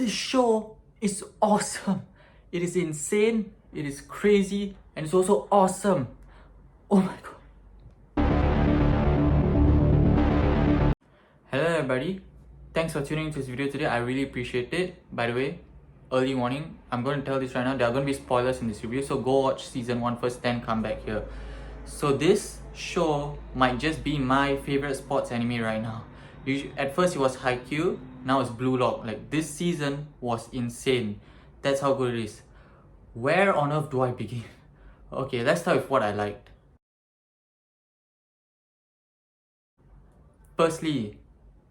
This show is awesome. It is insane, it is crazy, and it's also awesome. Oh my god. Hello everybody. Thanks for tuning into this video today. I really appreciate it. By the way, early warning, I'm going to tell this right now. There are going to be spoilers in this review, so go watch season 1 first, then come back here. So this show might just be my favorite sports anime right now. At first it was Haikyuu, now it's Blue Lock. Like, this season was insane. That's how good it is. Where on earth do I begin? Okay, let's start with what I liked. Firstly,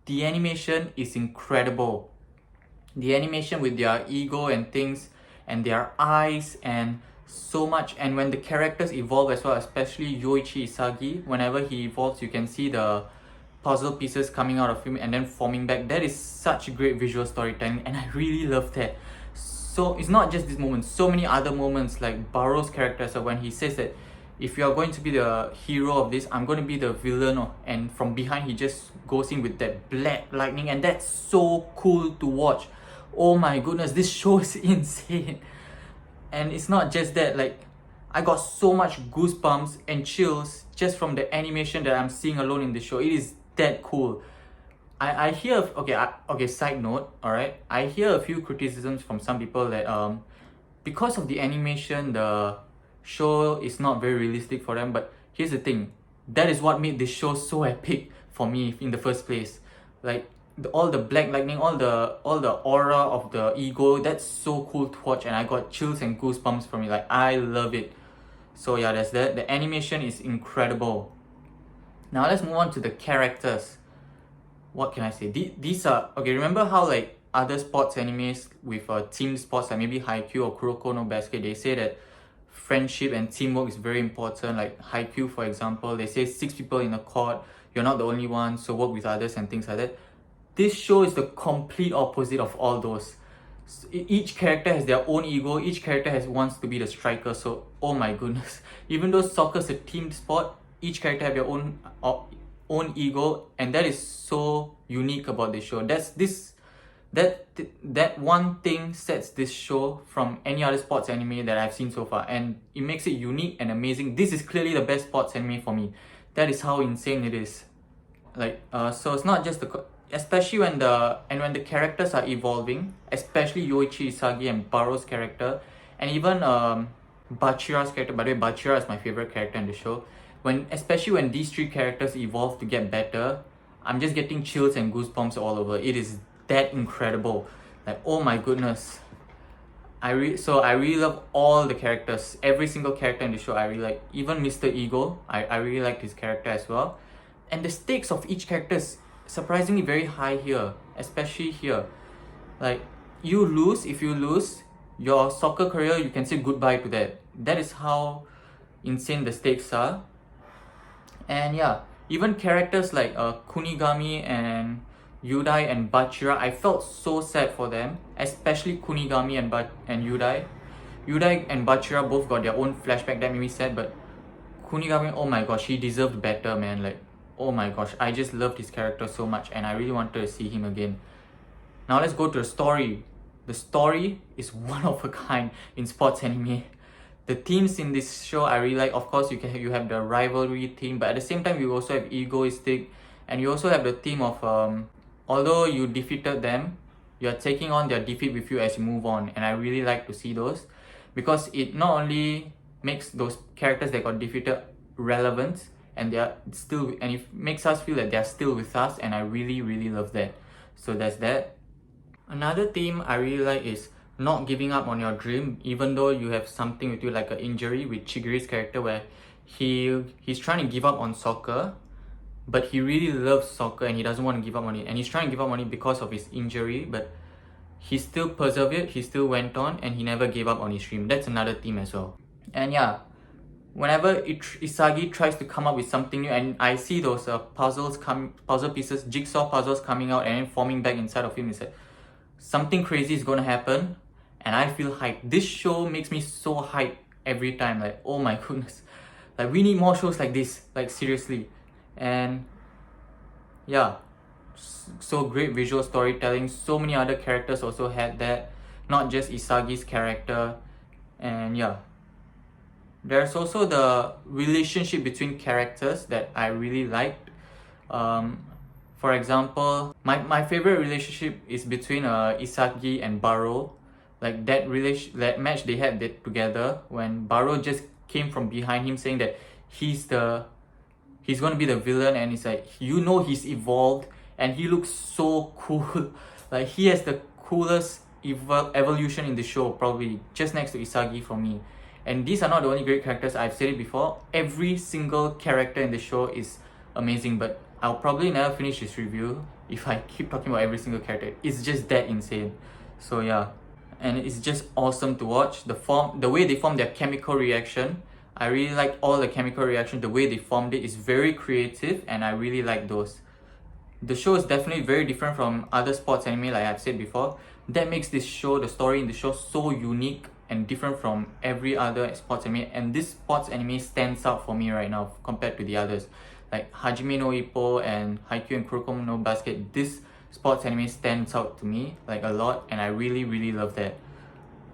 the animation is incredible. The animation with their ego and things, and their eyes, and so much. And when the characters evolve as well, especially Yoichi Isagi, whenever he evolves, you can see the puzzle pieces coming out of him and then forming back. That is such great visual storytelling, and I really love that. So it's not just this moment, so many other moments, like Baro's character. So when he says that if you are going to be the hero of this, I'm going to be the villain, and from behind he just goes in with that black lightning, and that's so cool to watch. Oh my goodness, this show is insane. And it's not just that, like, I got so much goosebumps and chills just from the animation that I'm seeing alone in the show. It is that cool. I hear, okay, side note, alright, I hear a few criticisms from some people that because of the animation, the show is not very realistic for them. But here's the thing, that is what made this show so epic for me in the first place. Like, all the black lightning, all the aura of the ego, that's so cool to watch, and I got chills and goosebumps from it. Like, I love it. So yeah, that's that. The animation is incredible. Now let's move on to the characters. What can I say? These are, okay, remember how like other sports animes with team sports, like maybe Haikyuu or Kuroko no Basket, they say that friendship and teamwork is very important. Like Haikyuu, for example, they say 6 people in a court, you're not the only one, so work with others and things like that. This show is the complete opposite of all those. Each character has their own ego, each character wants to be the striker. So oh my goodness, even though soccer is a team sport, each character have their own ego, and that is so unique about this show. That one thing sets this show from any other sports anime that I've seen so far, and it makes it unique and amazing. This is clearly the best sports anime for me. That is how insane it is. Like, so it's not just especially when the characters are evolving, especially Yoichi Isagi and Baro's character, and even Bachira's character. By the way, Bachira is my favorite character in the show. Especially when these 3 characters evolve to get better, I'm just getting chills and goosebumps all over. It is that incredible. Like, oh my goodness. I really love all the characters. Every single character in the show I really like. Even Mr. Ego, I really liked his character as well. And the stakes of each character is surprisingly very high here, especially here. Like, if you lose your soccer career, you can say goodbye to that. That is how insane the stakes are. And yeah, even characters like Kunigami and Yudai and Bachira, I felt so sad for them, especially Kunigami and Yudai. Yudai and Bachira both got their own flashback that made me sad, but Kunigami, oh my gosh, he deserved better, man. Like, oh my gosh, I just loved his character so much, and I really wanted to see him again. Now let's go to the story. The story is one of a kind in sports anime. The themes in this show I really like. Of course, you have the rivalry theme, but at the same time you also have egoistic, and you also have the theme of although you defeated them, you're taking on their defeat with you as you move on. And I really like to see those, because it not only makes those characters that got defeated relevant, and it makes us feel that they're still with us, and I really, really love that. So that's that. Another theme I really like is not giving up on your dream, even though you have something with you, like an injury with Chigure's character, where he's trying to give up on soccer, but he really loves soccer and he doesn't want to give up on it, and he's trying to give up on it because of his injury, but he still persevered, he still went on, and he never gave up on his dream. That's another theme as well. And yeah, whenever Isagi tries to come up with something new, and I see those puzzle pieces, jigsaw puzzles coming out and then forming back inside of him, it's like something crazy is gonna happen, and I feel hyped. This show makes me so hyped every time. Like, oh my goodness, like, we need more shows like this, like, seriously. And yeah, so great visual storytelling. So many other characters also had that, not just Isagi's character. And yeah, there's also the relationship between characters that I really liked. For example, my favorite relationship is between Isagi and Baro. Like that match they had together, when Baro just came from behind him saying that he's gonna be the villain, and it's like, he's evolved and he looks so cool. Like, he has the coolest evolution in the show, probably just next to Isagi for me. And these are not the only great characters. I've said it before, every single character in the show is amazing, but I'll probably never finish this review if I keep talking about every single character. It's just that insane. So yeah, and it's just awesome to watch. The way they form their chemical reaction, I really like all the chemical reaction. The way they formed it is very creative, and I really like those. The show is definitely very different from other sports anime, like I've said before. That makes this show, the story in the show, so unique and different from every other sports anime. And this sports anime stands out for me right now compared to the others. Like Hajime no Ippo and Haikyuu and Kuroko no Basket, this sports anime stands out to me like a lot, and I really, really love that.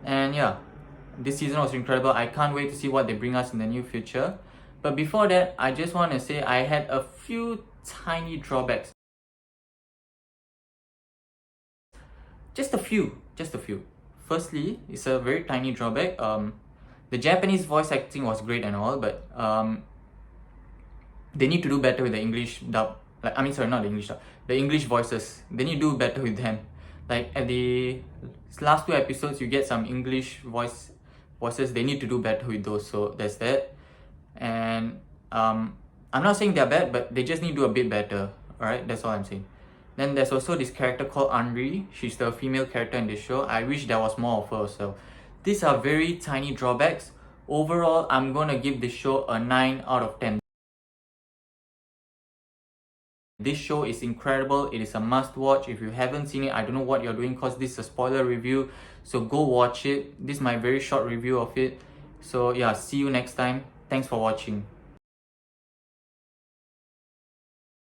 And yeah, this season was incredible. I can't wait to see what they bring us in the near future. But before that, I just want to say I had a few tiny drawbacks. Just a few. Firstly, it's a very tiny drawback. The Japanese voice acting was great and all, but they need to do better with the English dub. Not the English dub. The English voices. They need to do better with them. Like at the last 2 episodes, you get some English voices. They need to do better with those. So there's that. And I'm not saying they're bad, but they just need to do a bit better. Alright, that's all I'm saying. Then there's also this character called Anri. She's the female character in the show. I wish there was more of her also. These are very tiny drawbacks. Overall, I'm gonna give this show a 9 out of 10. This show is incredible. It is a must watch. If you haven't seen it, I don't know what you're doing, because this is a spoiler review. So go watch it. This is my very short review of it. So yeah, see you next time. Thanks for watching.